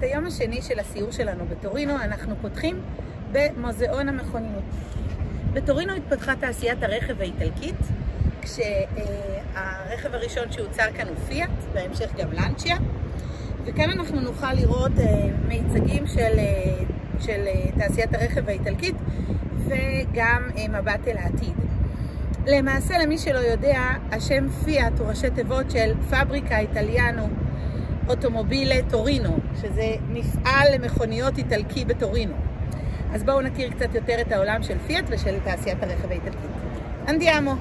את היום השני של הסיור שלנו בטורינו אנחנו פותחים במוזיאון המכוניות. בטורינו התפתחה תעשיית הרכב האיטלקית, כשהרכב הראשון שהוצר כאן הוא פיאט, בהמשך גם לנצ'יה, וכאן אנחנו נוכל לראות מיצגים של תעשיית הרכב האיטלקית וגם מבט אל העתיד. למעשה, למי שלא יודע, השם פיאט הוא ראשי תיבות של פאבריקה איטליאנו אוטומובילה טורינו, שזה מפעל למכוניות איטלקי בטורינו. אז בואו נכיר קצת יותר את העולם של פיאט ושל תעשיית הרכב האיטלקית. אנדיאמו.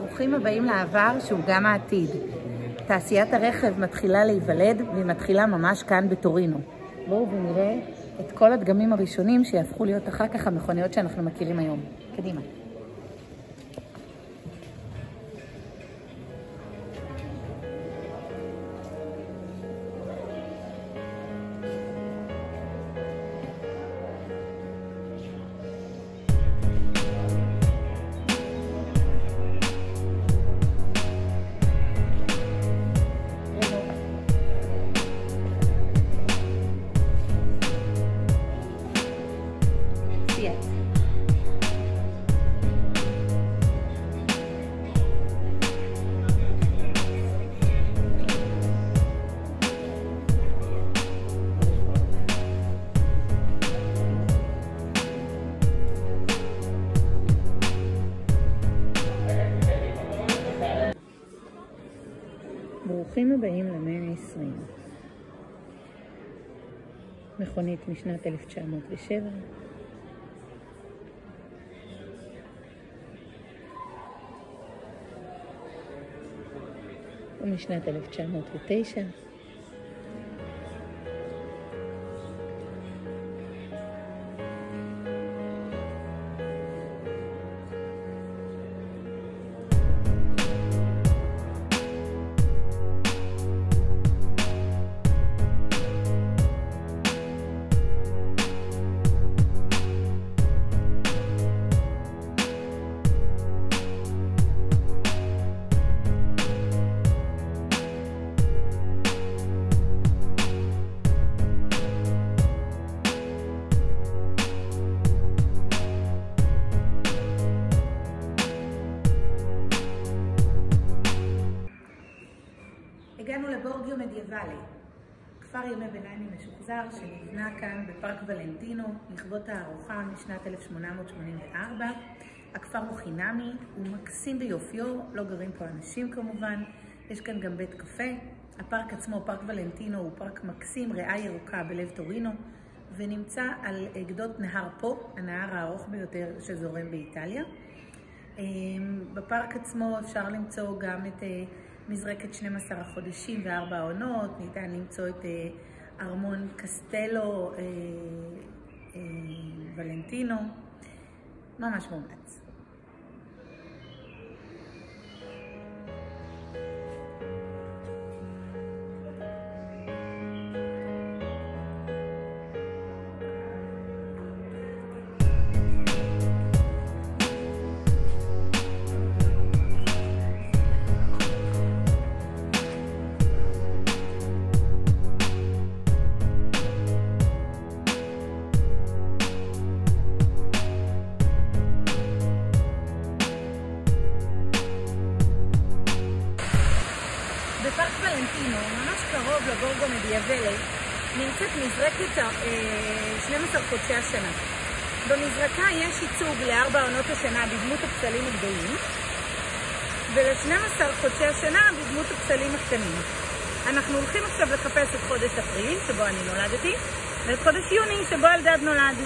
ברוכים הבאים לעבר שהוא גם העתיד. תעשיית הרכב מתחילה להיוולד והיא מתחילה ממש כאן בטורינו. בואו ונראה את כל הדגמים הראשונים שיהפכו להיות אחר כך המכוניות שאנחנו מכירים היום. קדימה. ברוכים הבאים למאה ה-20. מכונית משנת 1907. ומשנת 1909. הגענו לבורג'יו מדיאבלי, כפר ימי ביניים משוחזר שנבנה כאן בפארק ולנטינו לכבוד תערוכה משנת 1884. הכפר הוא חינמי, הוא מקסים ביופיו, לא גרים פה אנשים כמובן, יש כאן גם בית קפה. הפארק עצמו, פארק ולנטינו, הוא פארק מקסים, ריאה ירוקה בלב טורינו, ונמצא על גדות נהר פה, הנהר הארוך ביותר שזורם באיטליה. בפארק עצמו אפשר למצוא גם את מזרקת 12 החודשים ו4 העונות, ניתן למצוא את ארמון קסטלו ולנטינו, ממש מומלץ. בפארק ולנטינו, ממש קרוב לבורג'יו מדיאבלי, נמצאת מזרקת 12 חודשי השנה. במזרקה יש ייצוג ל4 עונות השנה בדמות הפסלים הגדולים, ול-12 חודשי השנה בדמות הפסלים הקטנים. אנחנו הולכים עכשיו לחפש את חודש אפריל, שבו אני נולדתי, ואת חודש יוני, שבו אלדד נולד.